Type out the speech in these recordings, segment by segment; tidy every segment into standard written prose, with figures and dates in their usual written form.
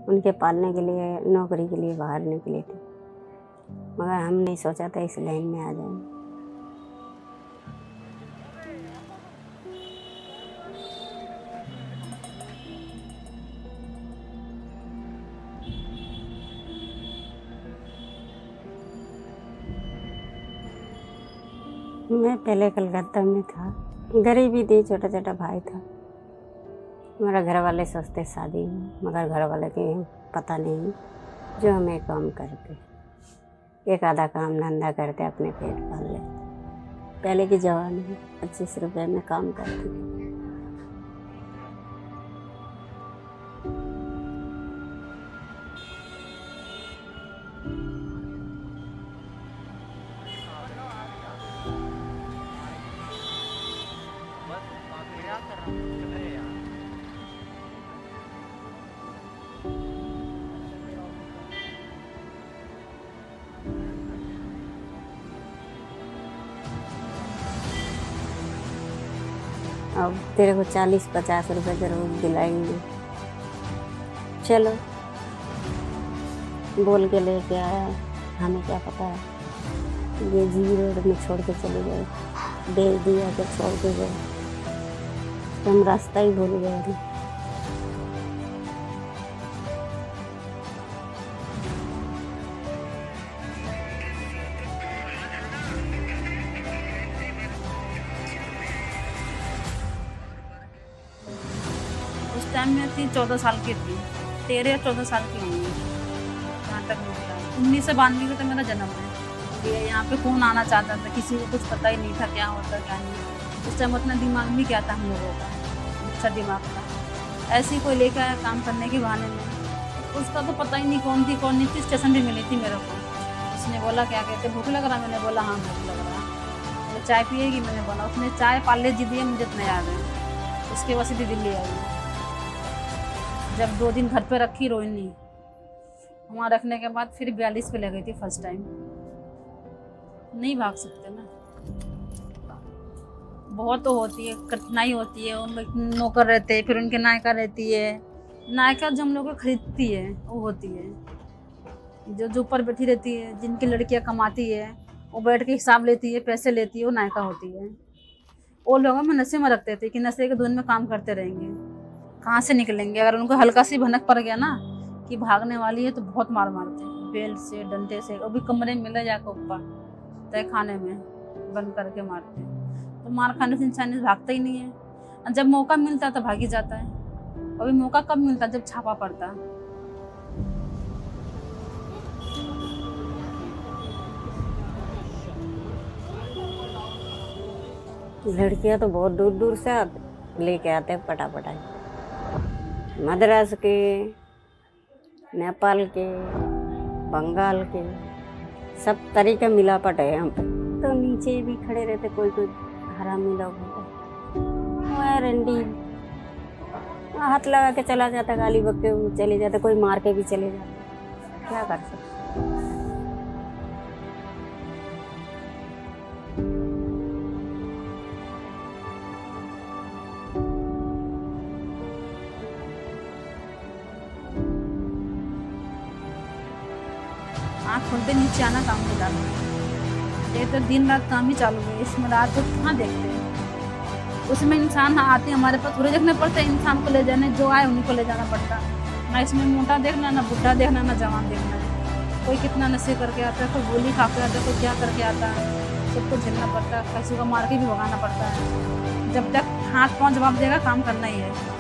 उनके पालने के लिए नौकरी के लिए बाहर निकले थे, मगर हम नहीं सोचा था इस लाइन में आ जाएंगे। मैं पहले कलकत्ता में था, गरीबी थी, छोटा छोटा भाई था। मेरा घर वाले सोचते शादी में, मगर घर वाले के पता नहीं जो हमें काम करते, एक आधा काम धंधा करते, अपने पेट पाल लेते। पहले की जवानी में 25 रुपये में काम करती थी। अब तेरे को 40-50 रुपये जरूर दिलाएंगे, चलो बोल के लेके आया। हमें क्या पता है ये जी रोड में छोड़ के चले गए, बेच दिया तो छोड़ के गए, तो हम रास्ता ही भूल गए थे। उस टाइम में थी 14 साल की थी, 13 या 14 साल की हुई यहाँ तक मुझे 1992 में तो मेरा जन्म है। ये यहाँ पे कौन आना चाहता था, किसी को कुछ पता ही नहीं था क्या होता क्या नहीं। उस टाइम उतना दिमाग भी क्या था हम लोगों का, अच्छा दिमाग था। ऐसे ही कोई लेकर आया काम करने के बहाने में, उसका तो पता ही नहीं कौन थी कौन नहीं थी। स्टेशन भी मिली थी मेरे को, उसने बोला क्या कहते भूख लग रहा, मैंने बोला हाँ भूख लग रहा है, तो चाय पिएगी, मैंने बोला। उसने चाय पार्ले जी दिए, मुझे इतना याद है। उसके बाद सीधी दिल्ली आई। जब 2 दिन घर पे रखी रोहिणी, वहाँ रखने के बाद फिर 42 पे ले गई थी फर्स्ट टाइम। नहीं भाग सकते ना, बहुत तो होती है, कठिनाई होती है। उनमें नौकर रहते हैं, फिर उनके नायका रहती है। नायका जो हम लोग को खरीदती है वो होती है जो ऊपर बैठी रहती है, जिनकी लड़कियां कमाती है, वो बैठ के हिसाब लेती है, पैसे लेती है, वो नायका होती है। वो लोग हमें नशे में रखते थे कि नशे के धुन में काम करते रहेंगे, कहाँ से निकलेंगे। अगर उनको हल्का सी भनक पड़ गया ना कि भागने वाली है तो बहुत मार मारते हैं, बेल्ट से, डंडे से, वो भी कमरे में मिले जाकर ऊपर तय खाने में बंद करके मारते हैं। तो मार खाने से इंसान भागता ही नहीं है। जब मौका मिलता है तो भाग ही जाता है। अभी मौका कब मिलता, जब छापा पड़ता। लड़कियां तो बहुत दूर दूर से लेके आते हैं पटापटा, मद्रास के, नेपाल के, बंगाल के, सब तरीके मिलापट है यहाँ पे। तो नीचे भी खड़े रहते कोई कोई हरामी लोग होते, रंडी हाथ लगा के चला जाता, गाली बक के चले जाते, कोई मार के भी चले जाते। क्या कर सकते। आँख खोलते नीचे आना काम मिला। ये तो दिन रात काम ही चालू है, इसमें रात को कहाँ देखते हैं। उसमें इंसान आते हमारे पास थोड़े देखने पड़ते हैं, इंसान को ले जाने, जो आए उन्हीं को ले जाना पड़ता। ना इसमें मोटा देखना, ना बुढ़ा देखना, ना जवान देखना है। कोई कितना नशे करके आता है, कोई गोली खा के आता है, कोई क्या करके आता है, सबको झेलना पड़ता है। किसी को मार के भी भगाना पड़ता है। जब तक हाथ पाँव जवाब देगा काम करना ही है।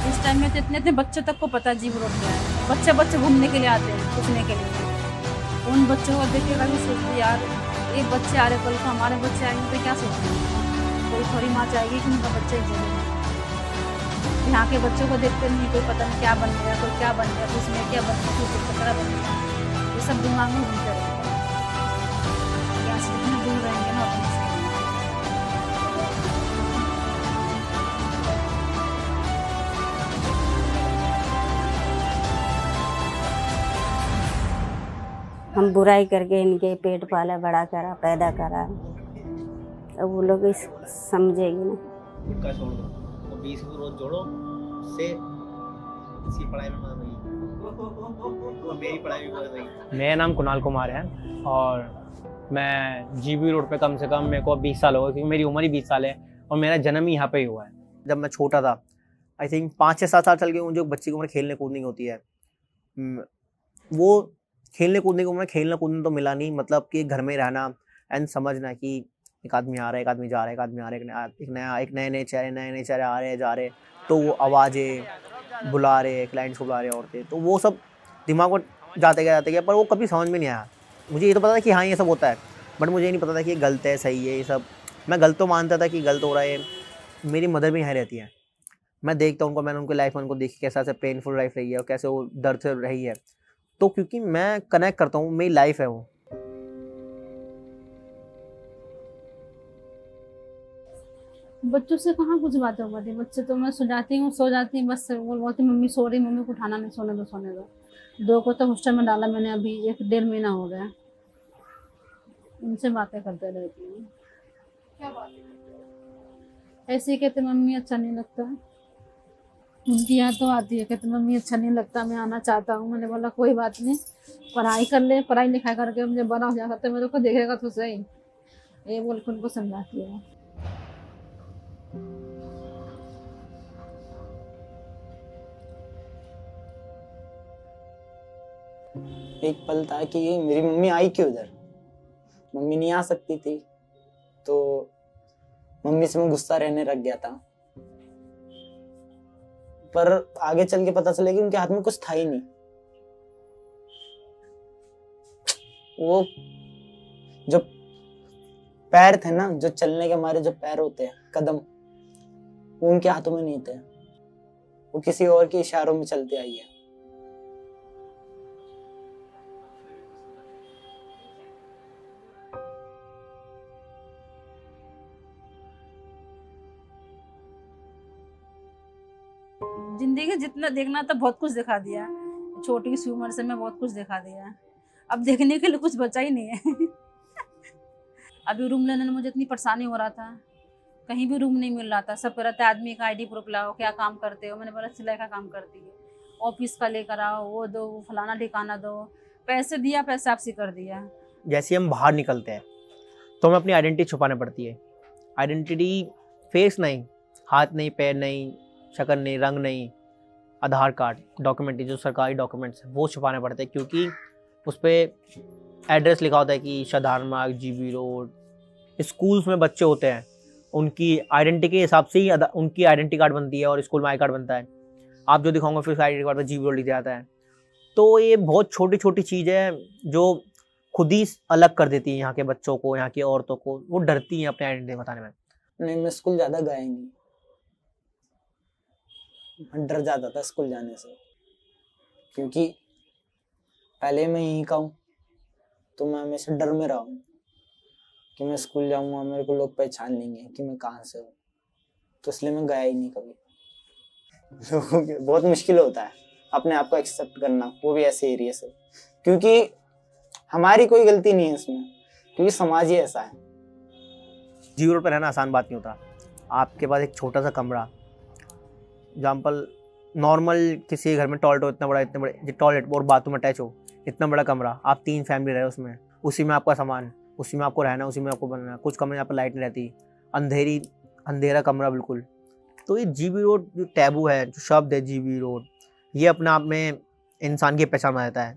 इस टाइम में तो इतने इतने बच्चों तक को पता जीव रोक गया है। बच्चे बच्चे घूमने के लिए आते हैं, पूछने के लिए। उन बच्चों को देखेगा भी सोचते यार ये बच्चे आ रहे, कल को हमारे बच्चे आएंगे तो क्या सोचते हैं। कोई थोड़ी माँ चाहेगी कि उनका बच्चा ही जरूर। यहाँ के बच्चों को देखते नहीं, कोई पता नहीं क्या बन गया, कोई क्या बन गया, तो उसमें क्या बन गया, कोई कचरा बन गया, ये सब दिमाग में घूमते रहेंगे। यहाँ से कितने दूर रहेंगे ना अपने से। हम बुराई करके इनके पेट पाला, बड़ा करा, पैदा करा, अब वो लोग इस समझेगी ना। गुटखा छोड़ दो तो 20 को रोज जोड़ो, उससे इसकी पढ़ाई में मदद होगी और मेरी पढ़ाई में मदद होगी। मेरा नाम कुणाल कुमार है और मैं जीबी रोड पे कम से कम मेरे को 20 साल हो गए, क्योंकि मेरी उम्र ही 20 साल है और मेरा जन्म ही यहाँ पे ही हुआ है। जब मैं छोटा था, आई थिंक 5 से 7 साल की उम्र, जो बच्चे की उम्र खेलने कूदने की होती है, वो खेलने कूदने की उम्र, खेलना कूदना तो मिला नहीं, मतलब कि घर में रहना एंड समझना कि एक आदमी आ रहा है, एक आदमी जा रहा है, एक आदमी आ रहा है, एक नए नए चेहरे आ रहे हैं, जा रहे हैं, तो वो आवाज़ें बुला रहे हैं, क्लाइंट्स को बुला रहे हैं, औरतें, तो वो सब दिमाग में जाते गया, पर वो कभी समझ में नहीं आया। मुझे ये तो पता था कि हाँ ये सब होता है, बट मुझे ये नहीं पता था कि ये गलत है सही है। ये सब मैं गलत तो मानता था कि गलत हो रहा है। मेरी मदर भी यहाँ रहती है, मैं देखता हूँ उनको, मैंने उनकी लाइफ में उनको देखी कैसा से पेनफुल लाइफ रही है और कैसे वो दर्द से रही है, तो क्योंकि मैं कनेक्ट करता हूँ, मेरी लाइफ है वो। बच्चों से कहाँ कुछ बातें हो पाती, बच्चे तो मैं सो जाती हूँ, बस वो बोलती मम्मी सो रही, मम्मी को उठाना नहीं, सोने दो। 2 को तो हॉस्टल में डाला मैंने, अभी 1 डेढ़ महीना हो गया। उनसे बातें करते रहती हूँ। क्या बात ऐसे ही कहते मम्मी अच्छा नहीं लगता, उनकी याद तो आती है, कहते मम्मी अच्छा नहीं लगता, मैं आना चाहता हूँ। मैंने बोला कोई बात नहीं, पढ़ाई कर ले, पढ़ाई लिखाई करके मुझे बड़ा हो जाएगा तो मेरे को देखेगा तो सही, ये बोल के उनको समझाती है। एक पल था कि मेरी मम्मी आई क्यों उधर, मम्मी नहीं आ सकती थी, तो मम्मी से मैं गुस्सा रहने लग गया था। पर आगे चल के पता चला कि उनके हाथ में कुछ था ही नहीं। वो जो पैर थे ना, जो चलने के हमारे जो पैर होते हैं, कदम, वो उनके हाथों में नहीं थे, वो किसी और के इशारों में चलते आई है। जिंदगी जितना देखना था बहुत कुछ दिखा दिया, छोटी सी उम्र से मैं बहुत कुछ दिखा दिया, अब देखने के लिए कुछ बचा ही नहीं है। अभी रूम लेने में मुझे इतनी परेशानी हो रहा था, कहीं भी रूम नहीं मिल रहा था। सब कह रहा था आदमी का आईडी प्रूफ लाओ, क्या काम करते हो। मैंने बोला सिलाई का काम करती है, ऑफिस का लेकर आओ, वो दो, वो फलाना ठिकाना दो, पैसे दिया, पैसे आपसे कर दिया। जैसे हम बाहर निकलते हैं तो हमें अपनी आइडेंटिटी छुपानी पड़ती है। आइडेंटिटी फेस नहीं, हाथ नहीं, पैर नहीं, शक्ल नहीं, रंग नहीं, आधार कार्ड, डॉक्यूमेंट, जो सरकारी डॉक्यूमेंट्स हैं वो छुपाने पड़ते हैं, क्योंकि उस पर एड्रेस लिखा होता है कि शादार मार्ग, जीबी रोड। स्कूल्स में बच्चे होते हैं, उनकी आइडेंटिटी के हिसाब से ही उनकी आइडेंटिटी कार्ड बनती है और स्कूल में आई कार्ड बनता है। आप जो दिखाऊंगा फिर आइडेंटिटी कार्ड पर जीबी रोड लिख जाता है। तो ये बहुत छोटी छोटी चीज़ है जो खुद ही अलग कर देती है यहाँ के बच्चों को, यहाँ की औरतों को। वो डरती हैं अपनी आइडेंटिटी बताने में। नहीं, मैं स्कूल ज्यादा गया ही नहीं, मैं डर जाता था स्कूल जाने से, क्योंकि पहले मैं यहीं का हूँ, तो मैं हमेशा डर में रहा हूँ कि मैं स्कूल जाऊँगा, मेरे को लोग पहचान लेंगे कि मैं कहाँ से हूँ, तो इसलिए मैं गया ही नहीं कभी। लोगों के बहुत मुश्किल होता है अपने आप को एक्सेप्ट करना, वो भी ऐसे एरिया से, क्योंकि हमारी कोई गलती नहीं है इसमें, क्योंकि समाज ही ऐसा है। जीबी रोड पर रहना आसान बात नहीं होता। आपके पास एक छोटा सा कमरा, एग्जाम्पल नॉर्मल किसी घर में टॉयलेट हो, इतने बड़े टॉयलेट और बाथरूम अटैच हो, इतना बड़ा कमरा, आप 3 फैमिली रहे उसमें, उसी में आपका सामान, उसी में आपको रहना, उसी में आपको बनना। कुछ कमरे यहाँ पर लाइट नहीं रहती, अंधेरा कमरा बिल्कुल। तो ये जीबी रोड जो टैबू है, जो शब्द है जीबी रोड, ये अपने आप में इंसान की पहचान बना देता है।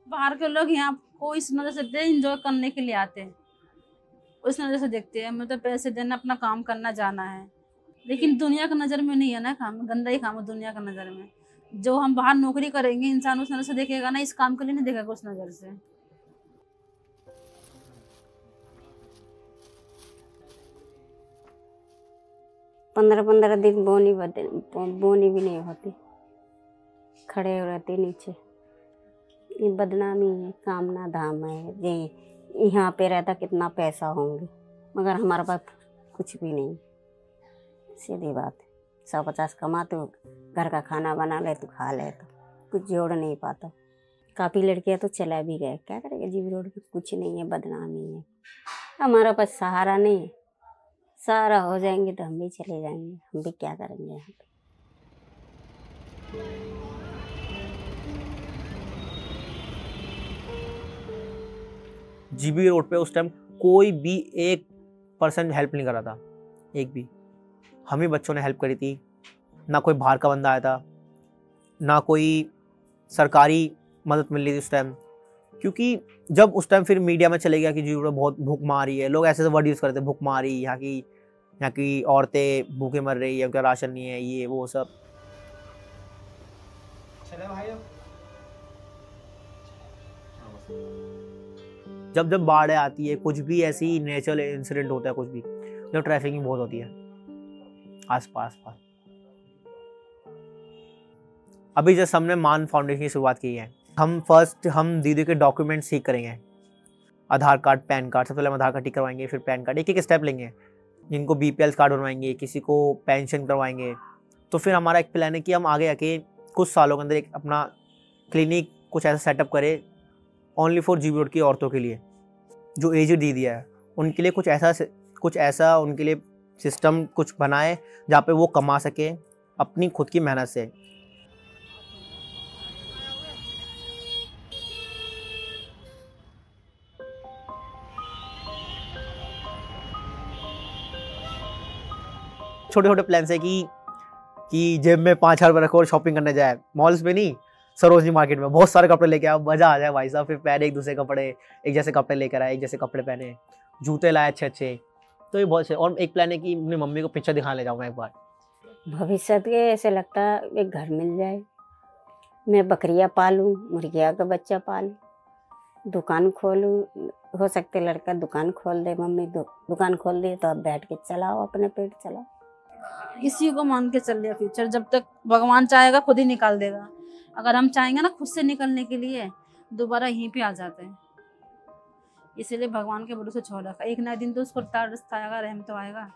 बाहर के लोग यहाँ को इस नज़र से एंजॉय करने के लिए आते हैं, उस नज़र से देखते हैं, मतलब पैसे देना, अपना काम करना, जाना है। लेकिन दुनिया की नज़र में नहीं है ना काम, गंदा ही काम है दुनिया की नज़र में। जो हम बाहर नौकरी करेंगे, इंसान उस नज़र से देखेगा ना, इस काम के लिए नहीं देखेगा उस नज़र से। पंद्रह दिन बोनी भी नहीं होती, खड़े हो रहते नीचे। ये बदनामी है, काम ना धाम है। ये यहाँ पे रहता कितना पैसा होंगे, मगर हमारे पास कुछ भी नहीं, सीधी बात है। 150 कमा तो घर का खाना बना ले तो खा ले, तो कुछ जोड़ नहीं पाता। काफ़ी लड़कियां तो चला भी गए, क्या करेंगे, जीबी रोड पे कुछ नहीं है, बदनामी है। हमारा पास सहारा नहीं है, सहारा हो जाएंगे तो हम भी चले जाएंगे, हम भी क्या करेंगे यहाँ पे। जीबी रोड पे उस टाइम कोई भी 1% हेल्प नहीं कर रहा था, एक भी। हम ही बच्चों ने हेल्प करी थी, ना कोई बाहर का बंदा आया था, ना कोई सरकारी मदद मिल रही थी उस टाइम। क्योंकि जब उस टाइम फिर मीडिया में चले गया कि जीबी रोड बहुत भूखमारी है, लोग ऐसे वर्ड यूज़ करते थे, भूखमारी, यहाँ की औरतें भूखे मर रही है, उनका राशन नहीं है, ये वो सब। जब जब बाढ़ आती है, कुछ भी ऐसी नेचुरल इंसिडेंट होता है, कुछ भी, जब ट्रैफिकिंग बहुत होती है आस पास। अभी जैसे हमने मान फाउंडेशन की शुरुआत की है, हम दीदी के डॉक्यूमेंट्स ठीक करेंगे, आधार कार्ड, पैन कार्ड। सबसे पहले हम आधार कार्ड ठीक करवाएंगे, फिर पैन कार्ड, एक एक स्टेप लेंगे। जिनको BPL कार्ड बनवाएंगे, किसी को पेंशन करवाएंगे। तो फिर हमारा एक प्लान है कि हम आगे आके कुछ सालों के अंदर एक अपना क्लिनिक कुछ ऐसा सेटअप करें ओनली फॉर जीबी रोड की औरतों के लिए, जो एजेड दीदी है उनके लिए कुछ ऐसा उनके लिए सिस्टम कुछ बनाए जहाँ पे वो कमा सके अपनी खुद की मेहनत से। छोटे छोटे प्लान है कि जेब में 5,000 रुपये रखो और शॉपिंग करने जाए, मॉल्स में नहीं, सरोजनी मार्केट में बहुत सारे कपड़े लेके आओ, मजा आ जाए भाई साहब। फिर पहने एक दूसरे कपड़े, एक जैसे कपड़े लेकर आए, एक जैसे कपड़े पहने, जूते लाए अच्छे अच्छे। तो ये बहुत से। और एक प्लान है कि अपनी मम्मी को पिक्चर दिखाने ले जाऊँगा एक बार। भविष्य के ऐसे लगता है एक घर मिल जाए, मैं बकरियां पालूं, मुर्गिया का बच्चा पालूं, दुकान खोलूं। हो सकते लड़का दुकान खोल दे, मम्मी दुकान खोल दी तो अब बैठ के चलाओ, अपने पेट चलाओ। इसी को मान के चल लिया फ्यूचर, जब तक भगवान चाहेगा खुद ही निकाल देगा। अगर हम चाहेंगे ना खुद से निकलने के लिए, दोबारा यहीं पे आ जाते हैं। इसीलिए भगवान के भरोसे छोड़ रखा, एक ना दिन तो उसको रास्ता आएगा, रहम तो आएगा।